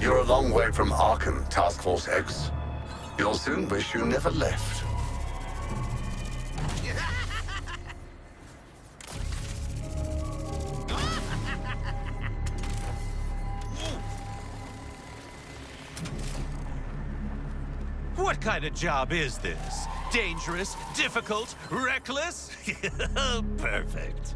You're a long way from Arkham, Task Force X. You'll soon wish you never left. What kind of job is this? Dangerous, difficult, reckless? Perfect.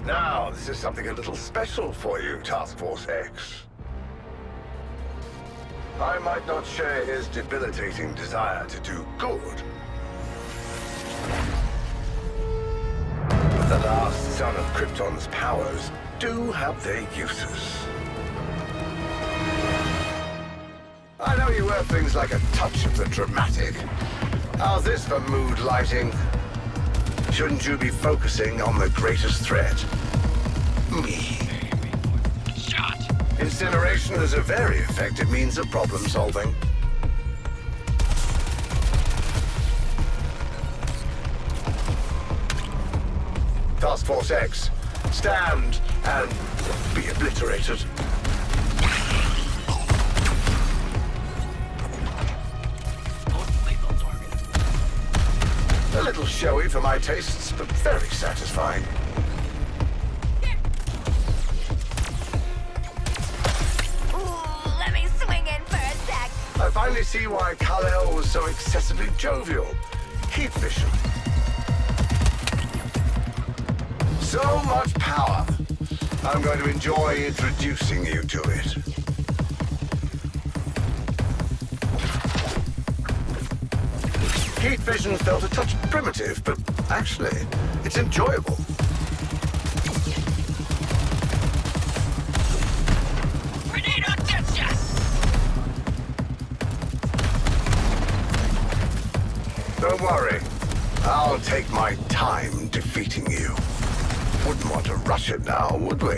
Now, this is something a little special for you, Task Force X. I might not share his debilitating desire to do good, but the last son of Krypton's powers do have their uses. I know you wear things like a touch of the dramatic. How's this for mood lighting? Shouldn't you be focusing on the greatest threat? Me. Shot. Incineration is a very effective means of problem solving. Task Force X, stand and be obliterated. A little showy for my tastes, but very satisfying. Let me swing in for a sec. I finally see why Kal-El was so excessively jovial. Heat vision. So much power. I'm going to enjoy introducing you to it. Heat vision felt a touch primitive, but actually, it's enjoyable. Grenade on death shot. Don't worry. I'll take my time defeating you. Wouldn't want to rush it now, would we?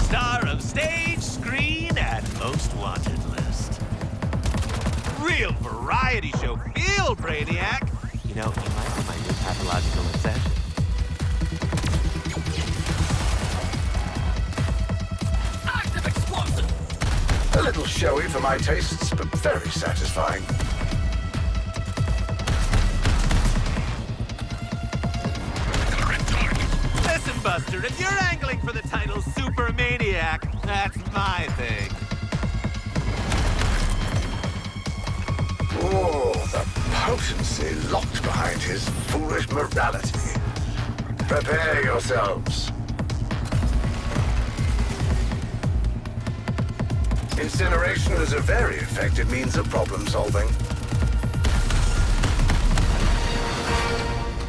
Star of stage, screen, and most wanted list. Real variety show feel, Brainiac. You know, you might be my new pathological obsession. Active explosive. A little showy for my tastes, but very satisfying. Listen, Buster, if you're angling for the title Super Maniac, that's my thing. Oh, the potency locked behind his foolish morality. Prepare yourselves. Incineration is a very effective means of problem solving.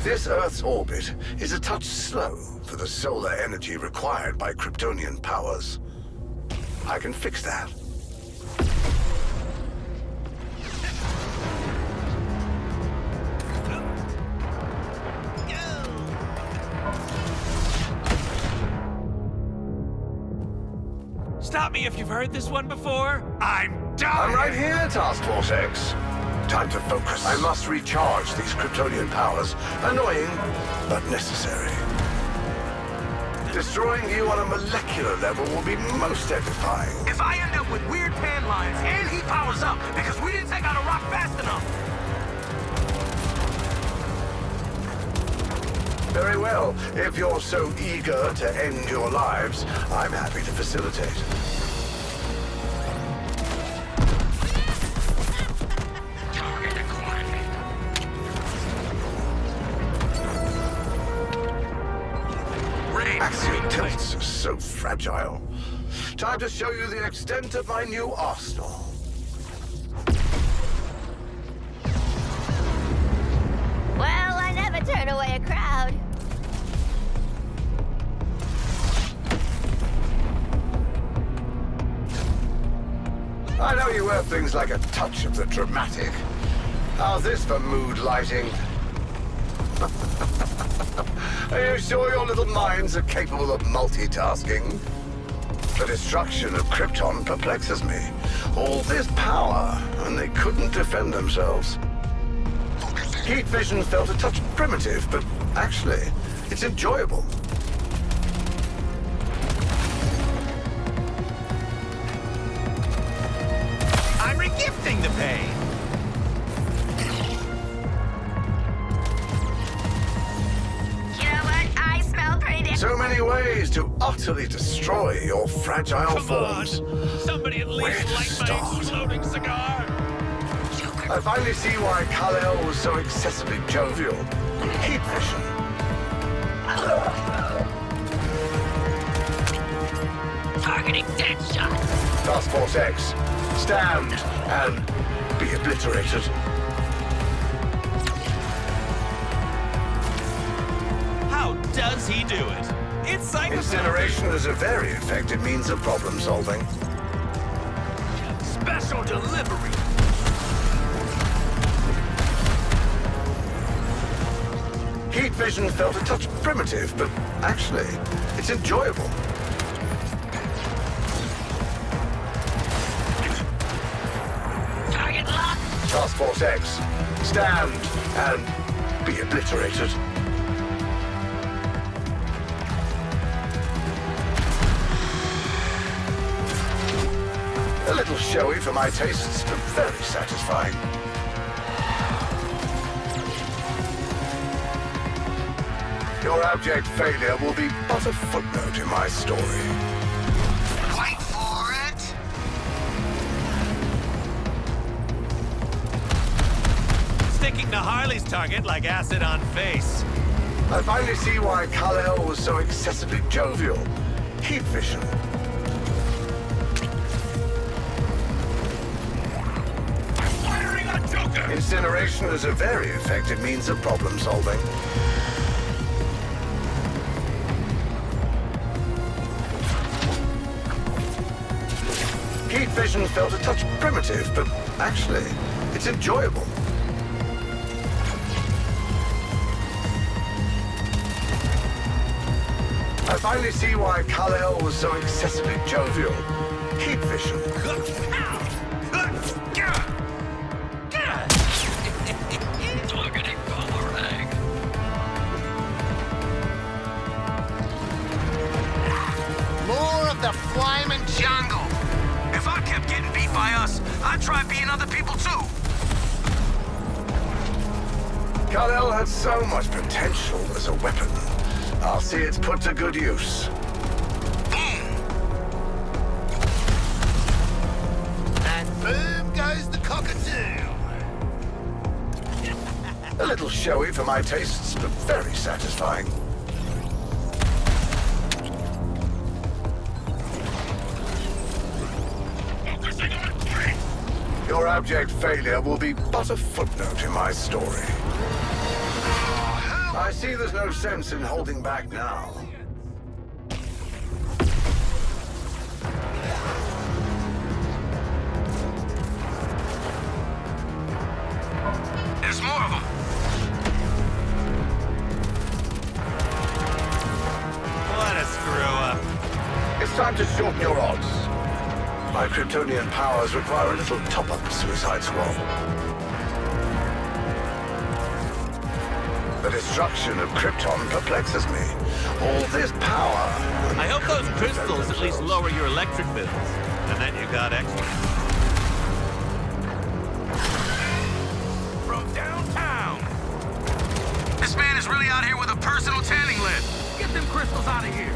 This Earth's orbit is a touch slow for the solar energy required by Kryptonian powers. I can fix that. Stop me if you've heard this one before. I'm done. I'm right here, Task Force X. Time to focus. I must recharge these Kryptonian powers. Annoying, but necessary. Destroying you on a molecular level will be most edifying. If I end up with weird pan lines and he powers up because we didn't take out a rock fast enough. Very well. If you're so eager to end your lives, I'm happy to facilitate. Target acquired. Axial tilts are so fragile. Time to show you the extent of my new arsenal. Well, I never turn away a crowd. I know you wear things like a touch of the dramatic. How's this for mood lighting? Are you sure your little minds are capable of multitasking? The destruction of Krypton perplexes me. All this power, and they couldn't defend themselves. Heat vision felt a touch primitive, but actually, it's enjoyable. I'm regifting the pain. So many ways to utterly destroy your fragile forms. Somebody at least light my exploding cigar. I finally see why Kal-El was so excessively jovial. Heat vision. Targeting Deadshot. Task Force X, stand and be obliterated. How does he do it? It's psychopathic. Incineration is a very effective means of problem solving. Special delivery. Heat vision felt a touch primitive, but actually, it's enjoyable. Target locked. Task Force X, stand and be obliterated. A little showy for my tastes, but very satisfying. Your abject failure will be but a footnote in my story. Wait for it. Sticking to Harley's target like acid on face. I finally see why Kal-El was so excessively jovial. Heat vision. Firing a Joker. Incineration is a very effective means of problem solving. Heat vision felt a touch primitive, but actually, it's enjoyable. I finally see why Kal-El was so excessively jovial. Heat vision. Targeting Boomerang. More of the flaming jungle. If I kept getting beat by us, I'd try beating other people too. Kal-El had so much potential as a weapon. I'll see it's put to good use. And boom goes the cockatoo. A little showy for my tastes, but very satisfying. Your abject failure will be but a footnote in my story. I see there's no sense in holding back now. There's more of them. What a screw-up. It's time to shorten your odds. My Kryptonian powers require a little top-up, Suicide Squad. The destruction of Krypton perplexes me. All this power... I hope those crystals at least lower your electric bills. And then you got extra. From downtown. This man is really out here with a personal tanning lift. Get them crystals out of here.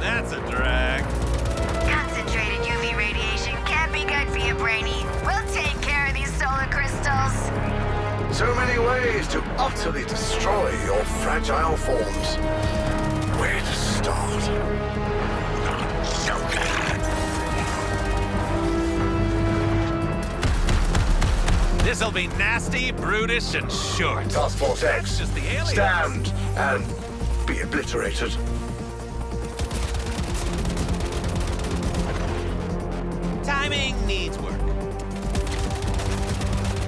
That's a drag. Concentrated UV radiation can't be good for you, Brainy. We'll take care of these solar crystals. So many ways to utterly destroy your fragile forms. Where to start? This'll be nasty, brutish, and short. Task Force X, Just the aliens. stand and be obliterated. timing needs work.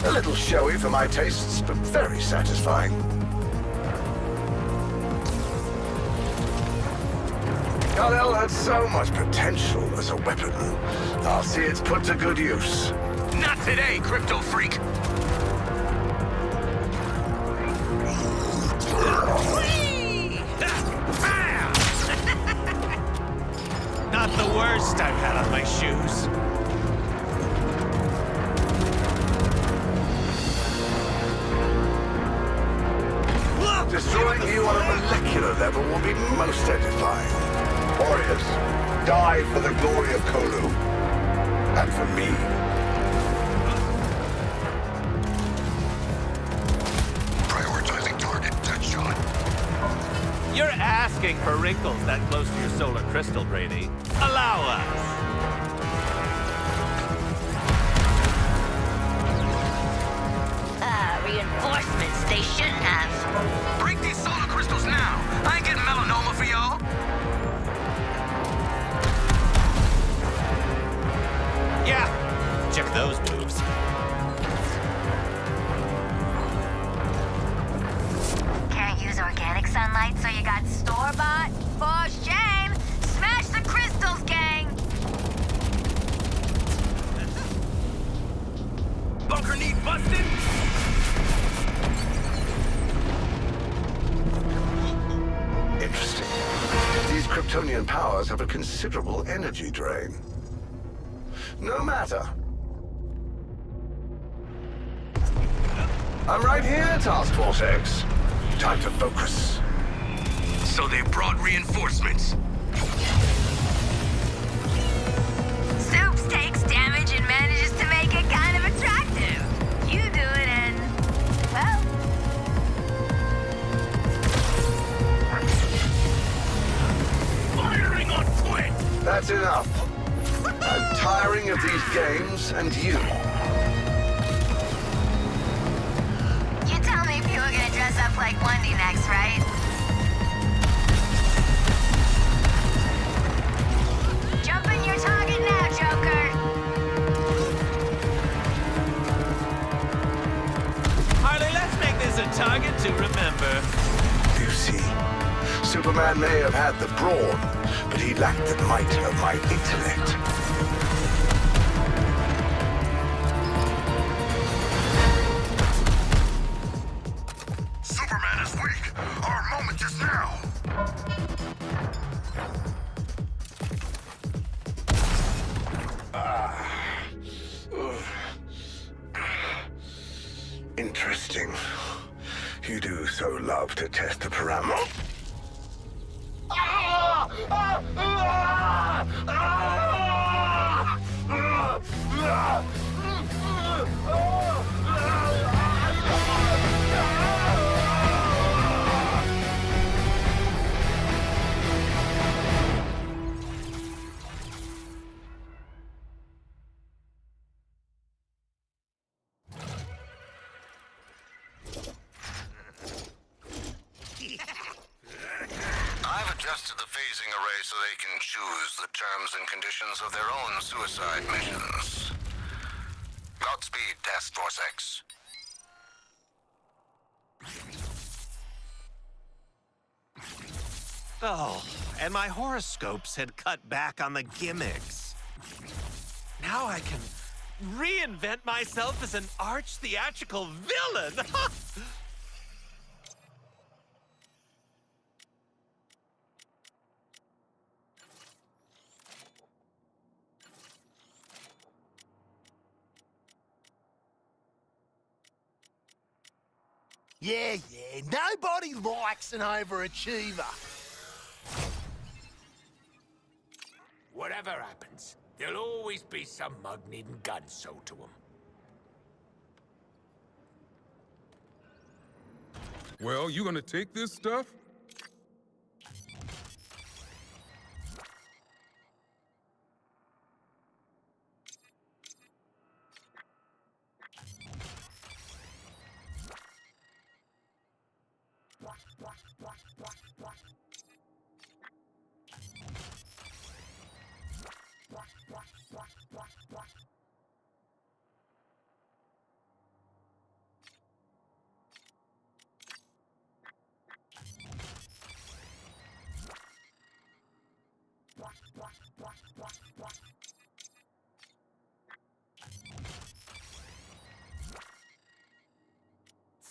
A little showy for my tastes, but very satisfying. Kal-El had so much potential as a weapon. I'll see it's put to good use. Not today, crypto freak! Not the worst I've had on my shoes. Destroying you on a molecular level will be most edifying. Warriors, die for the glory of Kolu. And for me. Prioritizing target, Deadshot. You're asking for wrinkles that close to your solar crystal, Brady. Allow us. Reinforcements they shouldn't have. Break these solar crystals now! I ain't getting melanoma for y'all! Yeah, check those moves. Can't use organic sunlight, so you got store-bought? For shame! Smash the crystals, gang! Bunker need busted? Interesting. These Kryptonian powers have a considerable energy drain. No matter. I'm right here, Task Force X. Time to focus. So they brought reinforcements. Soups takes damage and manages to make it kind of attractive. You do it and, well... Firing on point! That's enough. I'm tiring of these games and you. You tell me if you were gonna dress up like Wendy next, right? Jump in your target now, Joker! Harley, let's make this a target to remember. You see, Superman may have had the brawn, but he lacked the might of my intellect. Superman is weak! Our moment is now! Interesting. You do so love to test the parameter. I've adjusted the phasing array so they can choose the terms and conditions of their own suicide missions. Godspeed, Task Force X. Oh, and my horoscopes had cut back on the gimmicks. Now I can reinvent myself as an arch-theatrical villain! Yeah, nobody likes an overachiever. Whatever happens, there'll always be some mug needing guns sold to him. Well, you gonna take this stuff?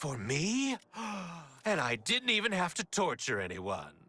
For me? And I didn't even have to torture anyone.